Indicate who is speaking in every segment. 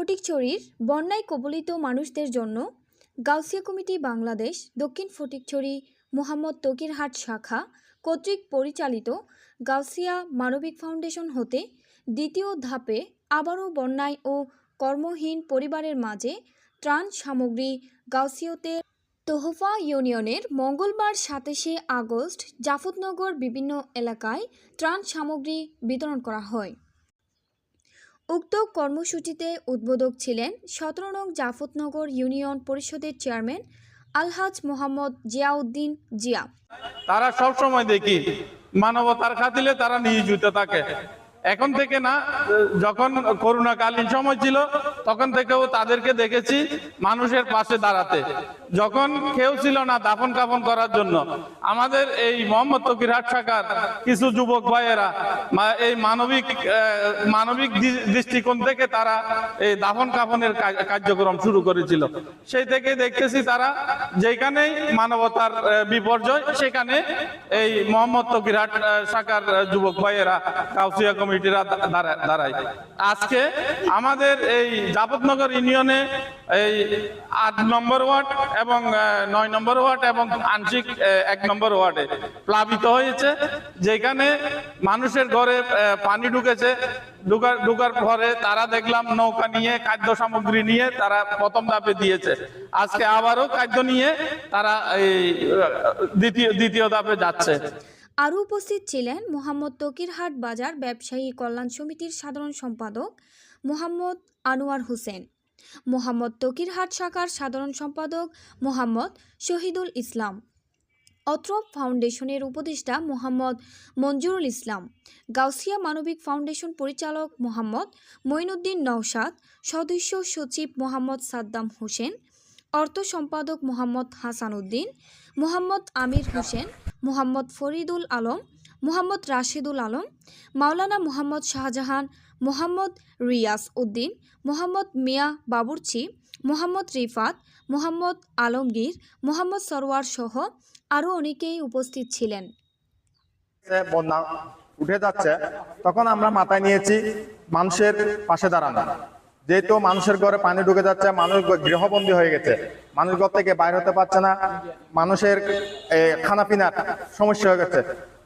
Speaker 1: ফটিকছড়ির বন্যায় কবলিত মানুষদের জন্য গাউসিয়া কমিটি বাংলাদেশ দক্ষিণ ফটিকছড়ি মোহাম্মদ তকিরহাট শাখা কর্তৃক পরিচালিত গাউসিয়া মানবিক ফাউন্ডেশন হতে দ্বিতীয় ধাপে আবারও বন্যায় ও কর্মহীন পরিবারের মাঝে ত্রাণ সামগ্রী গাউসিয়াতে তোহফা ইউনিয়নের মঙ্গলবার ২৭শে আগস্ট জাফতনগর বিভিন্ন এলাকায় ত্রাণ সামগ্রী বিতরণ করা হয়। উক্ত কর্মসূচিতে উদ্বোধক ছিলেন ১৭ নং জাফতনগর ইউনিয়ন পরিষদের চেয়ারম্যান আলহাজ মোহাম্মদ জিয়াউদ্দিন জিয়া।
Speaker 2: তারা সব সময় দেখি মানবতার খাতিরে তারা নিয়োজিত থাকে। এখন থেকে না, যখন করোনাকালীন সময় ছিল তখন থেকেও তাদেরকে দেখেছি মানুষের পাশে দাঁড়াতে। যখন কেউ ছিল না দাফন কাফন করার জন্য, আমাদের এই মোহাম্মদ তকিরহাট শাখার কিছু যুবক ভাইয়েরা এই মানবিক দৃষ্টিকোণ থেকে তারা এই দাফন কাফনের কার্যক্রম শুরু করেছিল। সেই থেকে দেখতেছি তারা যেখানেই মানবতার বিপর্যয় সেখানে এই মোহাম্মদ তকিরহাট শাখার যুবক ভাইয়েরা গাউসিয়া কমিটিরা দাঁড়ায়। আজকে আমাদের এই জাফতনগর ইউনিয়নে এই ৮ নম্বর ওয়ার্ড এবং ৯ নম্বর ওয়ার্ড এবং আংশিক ১ নম্বর ওয়ার্ডে প্লাবিত হয়েছে, যেখানে মানুষের ঘরে পানি ঢুকেছে। ঢুকার পরে তারা দেখলাম নৌকা নিয়ে খাদ্য সামগ্রী নিয়ে তারা প্রথম ধাপে দিয়েছে। আজকে আবারও খাদ্য নিয়ে তারা এই দ্বিতীয় ধাপে যাচ্ছে।
Speaker 1: আরও উপস্থিত ছিলেন মোহাম্মদ তকিরহাট বাজার ব্যবসায়ী কল্যাণ সমিতির সাধারণ সম্পাদক মোহাম্মদ আনোয়ার হোসেন, মোহাম্মদ তকিরহাট শাখার সাধারণ সম্পাদক মোহাম্মদ শহীদুল ইসলাম, অত্র ফাউন্ডেশনের উপদেষ্টা মোহাম্মদ মঞ্জুরুল ইসলাম, গাউসিয়া মানবিক ফাউন্ডেশন পরিচালক মোহাম্মদ মঈনুদ্দিন নওশাদ, সদস্য সচিব মোহাম্মদ সাদ্দাম হোসেন, অর্থ সম্পাদক মোহাম্মদ হাসান উদ্দিন, মোহাম্মদ আমির হোসেন, মোহাম্মদ ফরিদুল আলম, মোহাম্মদ রাশেদুল আলম, মাওলানা মোহাম্মদ শাহজাহান, মোহাম্মদ রিয়াস উদ্দিন, মোহাম্মদ মিয়া বাবুরচি, মোহাম্মদ রিফাত, মোহাম্মদ আলমগীর, মোহাম্মদ সরওয়ার সহ আরও অনেকেই উপস্থিত ছিলেন।
Speaker 3: বন্যা উঠে যাচ্ছে, তখন আমরা মাথায় নিয়েছি মানুষের পাশে দাঁড়ানো। যেহেতু মানুষের ঘরে পানি ঢুকে যাচ্ছে, মানুষ গৃহবন্দী হয়ে গেছে, মানুষ ঘর থেকে বাইরে হতে পারছে না, মানুষের খানা পিনার সমস্যা হয়ে গেছে।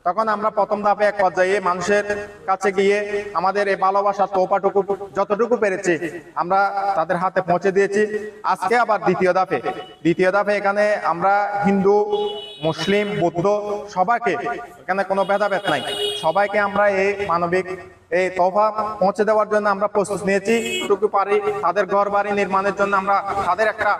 Speaker 3: তখন আমরা প্রথম ধাপে এক পর্যায়ে মানুষের কাছে গিয়ে আমাদের এই ভালোবাসার তোপাটুকু যতটুকু পেরেছি আমরা তাদের হাতে পৌঁছে দিয়েছি। আজকে আবার দ্বিতীয় ধাপে এখানে আমরা হিন্দু, মুসলিম, বৌদ্ধ সবাইকে, এখানে কোনো ভেদাভেদ নাই, সবাইকে আমরা এই মানবিক এই তোফা পৌঁছে দেওয়ার জন্য আমরা প্রস্তুত নিয়েছি। যতটুকু পারি তাদের ঘর বাড়ি নির্মাণের জন্য আমরা তাদের একটা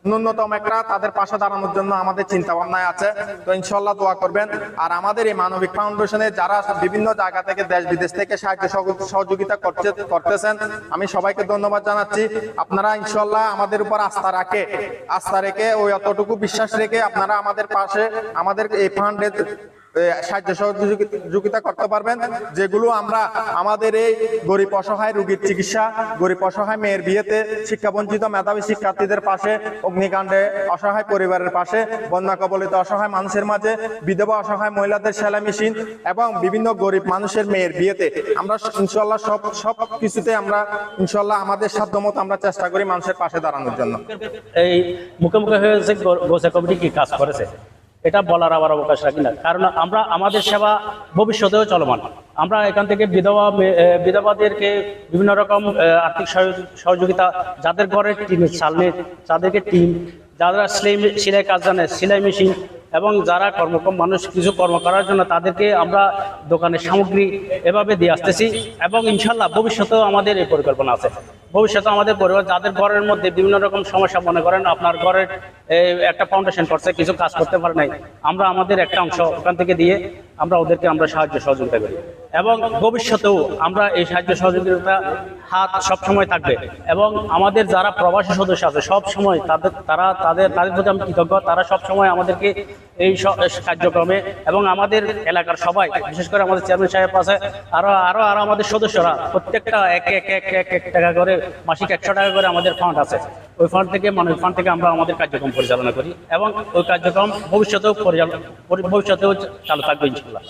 Speaker 3: ন্যূনতম তাদের পাশে দাঁড়ানোর জন্য আমাদের চিন্তা ভাবনায় আছে। তো ইনশাল্লাহ দোয়া করবেন। আর আমাদের এই মানবিক ফাউন্ডেশনে যারা বিভিন্ন জায়গা থেকে দেশ বিদেশ থেকে সাহায্য সহযোগিতা করতেছেন, আমি সবাইকে ধন্যবাদ জানাচ্ছি। আপনারা ইনশাল্লাহ আমাদের উপর আস্থা রেখে ওই অতটুকু বিশ্বাস রেখে আপনারা আমাদের পাশে আমাদের এই ফান্ডে সাহায্য সহযোগিতা করতে পারবেন, যেগুলো আমরা আমাদের এই গরিব অসহায় রোগীর চিকিৎসা, গরিব অসহায় মেয়ের বিয়েতে, শিক্ষাবঞ্চিত মেধাবী শিক্ষার্থীদের পাশে, অগ্নিকাণ্ডে অসহায় পরিবারের পাশে, বন্যা কবলিত অসহায় মানুষের মাঝে, বিধবা অসহায় মহিলাদের সেলাই মেশিন এবং বিভিন্ন গরিব মানুষের মেয়ের বিয়েতে আমরা ইনশাল্লাহ সব কিছুতে আমরা ইনশাল্লাহ আমাদের সাধ্যমতো আমরা চেষ্টা করি মানুষের পাশে দাঁড়ানোর জন্য।
Speaker 4: এই মুখোমুখি হয়েছে গাউসিয়া কমিটি কি কাজ করেছে এটা বলার আবার অবকাশ রাখি না, কারণ আমরা আমাদের সেবা ভবিষ্যতেও চলমান। আমরা এখান থেকে বিধবাদেরকে বিভিন্ন রকম আর্থিক সহযোগিতা, যাদের ঘরের টিনের চাল নেই তাদেরকে টিন, যারা সেলাই কাজ জানে সেলাই মেশিন, এবং যারা কর্মক্ষম মানুষ কিছু কর্ম করার জন্য তাদেরকে আমরা দোকানের সামগ্রী এভাবে দিয়ে আসতেছি। এবং ইনশাল্লাহ ভবিষ্যতেও আমাদের এই পরিকল্পনা আছে। ভবিষ্যতে আমাদের পরিবার যাদের ঘরের মধ্যে বিভিন্ন রকম সমস্যা, মনে করেন আপনার ঘরের একটা ফাউন্ডেশন করছে, কিছু কাজ করতে পারে নাই, আমরা আমাদের একটা অংশ ওখান থেকে দিয়ে আমরা ওদেরকে আমরা সাহায্য সহযোগিতা করি। এবং ভবিষ্যতেও আমরা এই সাহায্য সহযোগিতা হাত সবসময় থাকবে। এবং আমাদের যারা প্রবাসী সদস্য আছে সব সময় তাদের প্রতি আমি কৃতজ্ঞ। তারা সবসময় আমাদেরকে এই কার্যক্রমে, এবং আমাদের এলাকার সবাই, বিশেষ করে আমাদের চেয়ারম্যান সাহেব আছে, আরো আমাদের সদস্যরা প্রত্যেকটা এক টাকা করে, মাসিক ১০০ টাকা করে আমাদের ফান্ড আছে। ওই ফান্ড থেকে মানবিক ফান্ড থেকে আমরা আমাদের কার্যক্রম পরিচালনা করি, এবং ওই কার্যক্রম ভবিষ্যতেও চালু থাকবে ইনশাল্লাহ।